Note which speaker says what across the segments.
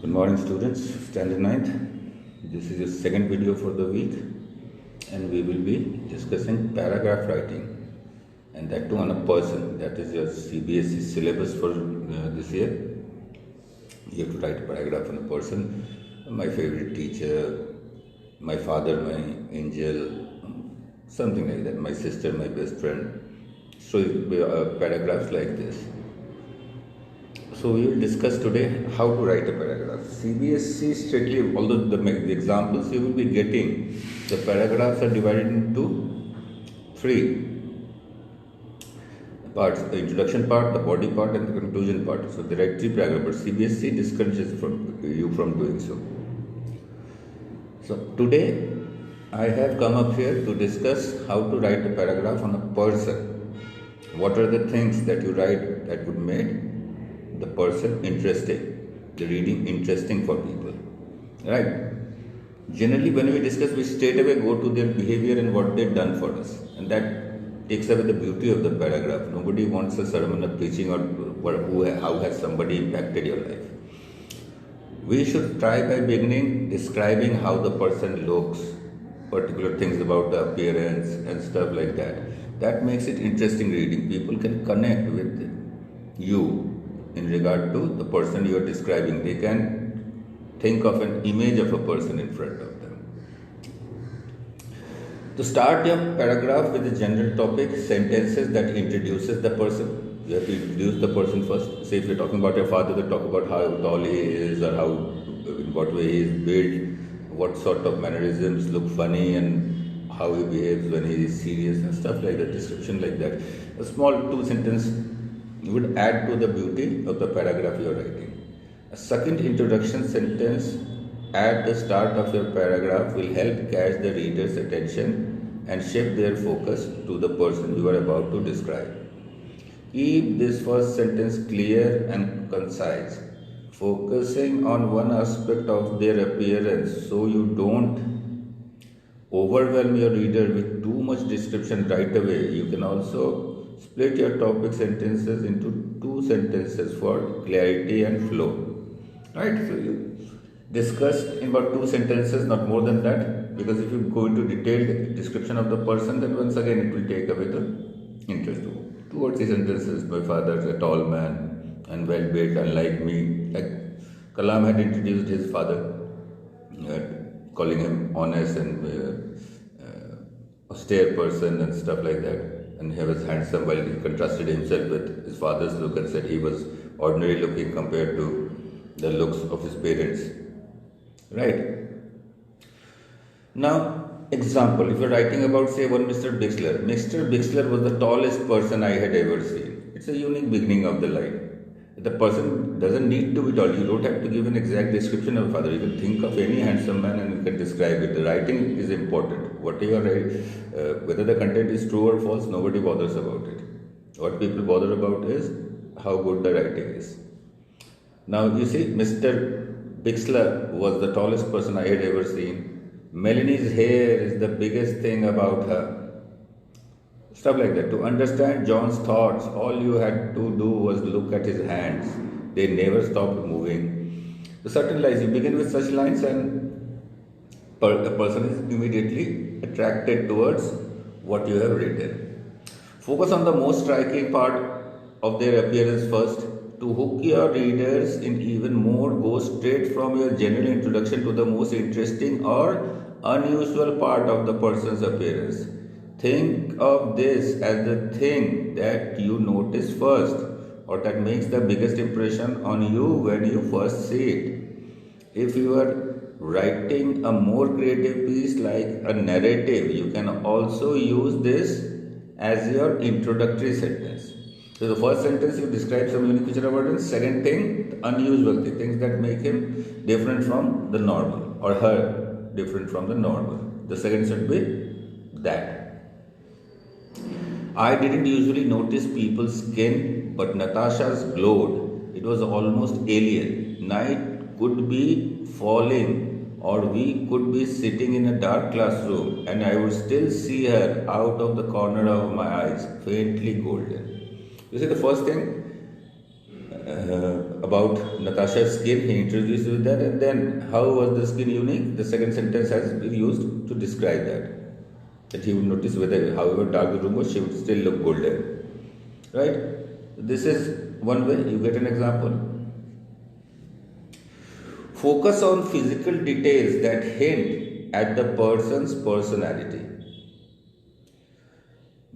Speaker 1: Good morning, students. Standard 9th. This is your second video for the week, and we will be discussing paragraph writing, and that too on a person. That is your CBSE syllabus for this year. You have to write a paragraph on a person. My favorite teacher, my father, my angel, something like that. My sister, my best friend. So paragraphs like this. So we will discuss today how to write a paragraph. CBSE strictly, although the examples you will be getting, the paragraphs are divided into three parts: the introduction part, the body part, and the conclusion part. So there are three paragraphs, but CBSE discourages you from doing so. So today I have come up here to discuss how to write a paragraph on a person. What are the things that you write that would make the person interesting, the reading interesting for people, right? Generally, when we discuss, we straight away go to their behavior and what they've done for us, and that takes away the beauty of the paragraph. Nobody wants a sermon or preaching or how has somebody impacted your life. We should try by beginning describing how the person looks, particular things about the appearance and stuff like that. That makes it interesting reading. People can connect with you in regard to the person you are describing. They can think of an image of a person in front of them. To start your paragraph with a general topic, sentences that introduces the person. You have to introduce the person first. Say if you're talking about your father, they talk about how tall he is or how, in what way he is built, what sort of mannerisms look funny and how he behaves when he is serious and stuff like that, description like that. A small 2-sentence would add to the beauty of the paragraph you are writing. A second introduction sentence at the start of your paragraph will help catch the reader's attention and shift their focus to the person you are about to describe. Keep this first sentence clear and concise, focusing on one aspect of their appearance so you don't overwhelm your reader with too much description right away. You can also split your topic sentences into 2 sentences for clarity and flow. Right? So you discuss in about 2 sentences, not more than that, because if you go into detailed description of the person, then once again it will take away the interest. 2 or 3 sentences. My father is a tall man and well built, unlike me. Like Kalam had introduced his father, calling him honest and austere person and stuff like that. And he was handsome, while he contrasted himself with his father's look and said he was ordinary looking compared to the looks of his parents. Right? Now, example, if you're writing about, say, one Mr. Bixler. Mr. Bixler was the tallest person I had ever seen. It's a unique beginning of the line. The person doesn't need to be tall. You don't have to give an exact description of father. You can think of any handsome man and you can describe it. The writing is important. What you are writing, whether the content is true or false, nobody bothers about it. What people bother about is how good the writing is. Now you see, Mr. Bixler was the tallest person I had ever seen. Melanie's hair is the biggest thing about her. Stuff like that. To understand John's thoughts, all you had to do was look at his hands. They never stopped moving. So certain lines, you begin with such lines and the person is immediately attracted towards what you have written. Focus on the most striking part of their appearance first. To hook your readers in even more, go straight from your general introduction to the most interesting or unusual part of the person's appearance. Think of this as the thing that you notice first or that makes the biggest impression on you when you first see it. If you are writing a more creative piece like a narrative, you can also use this as your introductory sentence. So the first sentence you describe some unique feature about him. Second thing, the unusual thing, things that make him different from the normal or her different from the normal. The second should be that. I didn't usually notice people's skin, but Natasha's glowed. It was almost alien. Night could be falling, or we could be sitting in a dark classroom, and I would still see her out of the corner of my eyes, faintly golden. You see, the first thing about Natasha's skin. He introduced with that, and then how was the skin unique? The second sentence has been used to describe that. That he would notice whether, however dark the room was, she would still look golden. Right? This is one way. You get an example. Focus on physical details that hint at the person's personality.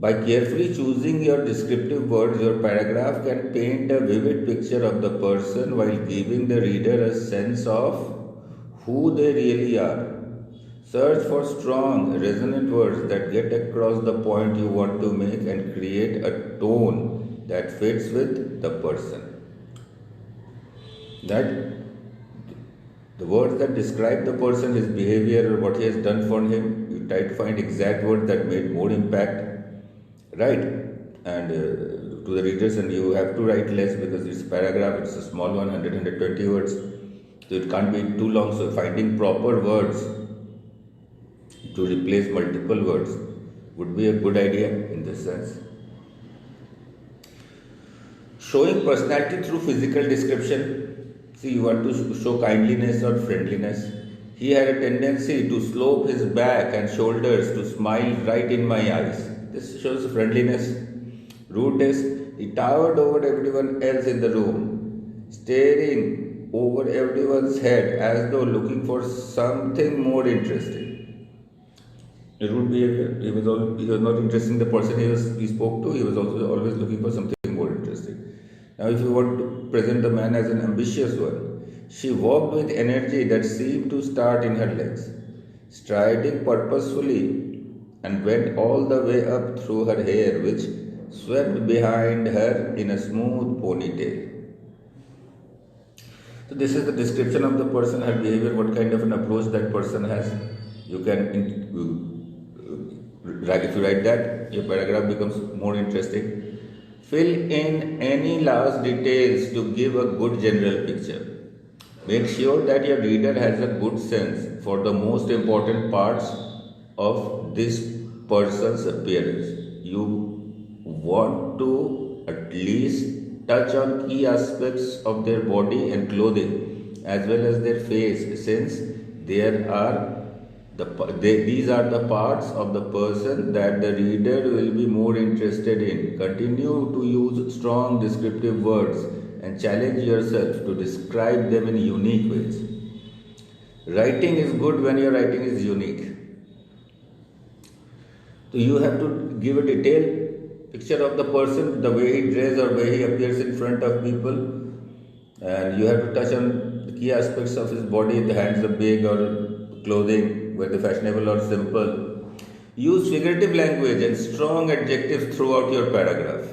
Speaker 1: By carefully choosing your descriptive words, your paragraph can paint a vivid picture of the person while giving the reader a sense of who they really are. Search for strong, resonant words that get across the point you want to make and create a tone that fits with the person. That the words that describe the person, his behavior, or what he has done for him, you try to find exact words that made more impact. Right, and to the readers, and you have to write less because it's a paragraph, it's a small one, 120 words, so it can't be too long. So finding proper words to replace multiple words would be a good idea in this sense. Showing personality through physical description. See, you want to show kindliness or friendliness. He had a tendency to slope his back and shoulders to smile right in my eyes. This shows friendliness. Rudeness, he towered over everyone else in the room, staring over everyone's head as though looking for something more interesting. Rude behavior. He was not interested in the person he spoke to. He was also always looking for something more interesting. Now, if you want to present the man as an ambitious one, she walked with energy that seemed to start in her legs, striding purposefully, and went all the way up through her hair, which swept behind her in a smooth ponytail. So this is the description of the person, her behavior, what kind of an approach that person has. You can, if you write that, your paragraph becomes more interesting. Fill in any last details to give a good general picture. Make sure that your reader has a good sense for the most important parts of this person's appearance. You want to at least touch on key aspects of their body and clothing as well as their face, since these are the parts of the person that the reader will be more interested in. Continue to use strong descriptive words and challenge yourself to describe them in unique ways. Writing is good when your writing is unique. So you have to give a detailed picture of the person, the way he dresses or way he appears in front of people, and you have to touch on the key aspects of his body, the hands are big or clothing, whether fashionable or simple. Use figurative language and strong adjectives throughout your paragraph.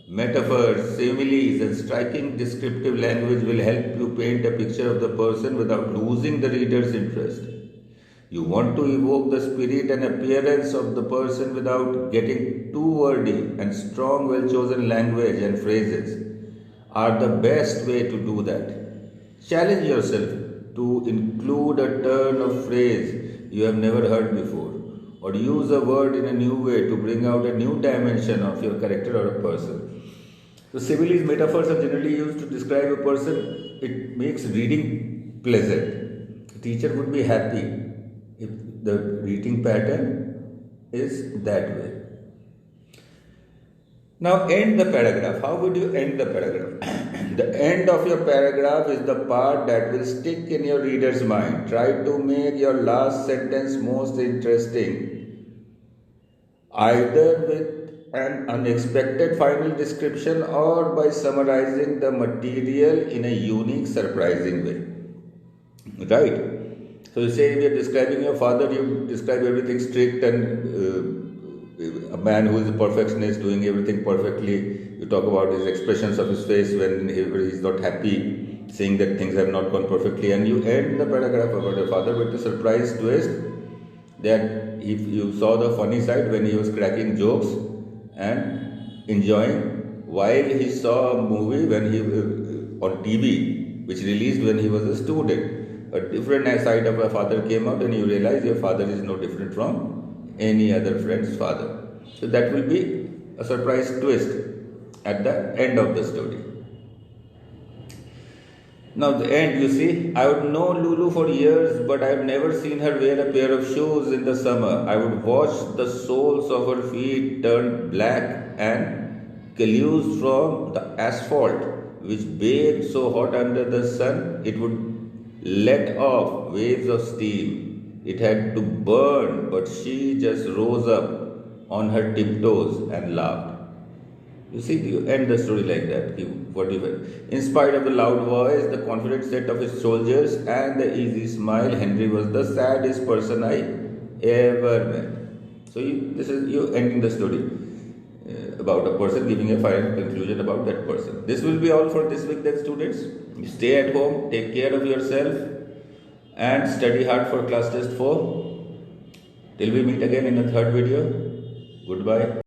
Speaker 1: Metaphors, similes, and striking descriptive language will help you paint a picture of the person without losing the reader's interest. You want to evoke the spirit and appearance of the person without getting too wordy, and strong, well-chosen language and phrases are the best way to do that. Challenge yourself to include a turn of phrase you have never heard before, or use a word in a new way to bring out a new dimension of your character or a person. So similes, metaphors are generally used to describe a person. It makes reading pleasant. A teacher would be happy if the reading pattern is that way. Now end the paragraph. How would you end the paragraph? The end of your paragraph is the part that will stick in your reader's mind. Try to make your last sentence most interesting, either with an unexpected final description or by summarizing the material in a unique, surprising way. Right? So you say if you are describing your father, you describe everything strict and a man who is a perfectionist, doing everything perfectly. You talk about his expressions of his face when he is not happy, saying that things have not gone perfectly, and you end the paragraph about your father with a surprise twist that if you saw the funny side when he was cracking jokes and enjoying while he saw a movie when he on TV which released when he was a student. A different side of a father came out, and you realize your father is no different from any other friend's father. So that will be a surprise twist at the end of the story. Now the end, you see, I would know Lulu for years, but I have never seen her wear a pair of shoes in the summer. I would watch the soles of her feet turn black and calloused from the asphalt, which baked so hot under the sun it would let off waves of steam. It had to burn, but she just rose up on her tiptoes and laughed. You see, you end the story like that. What you In spite of the loud voice, the confident set of his soldiers, and the easy smile, Henry was the saddest person I ever met. So this is you ending the story about a person, giving a final conclusion about that person. This will be all for this week, then, students. You stay at home, take care of yourself, and study hard for class test 4. Till we meet again in the third video. Goodbye.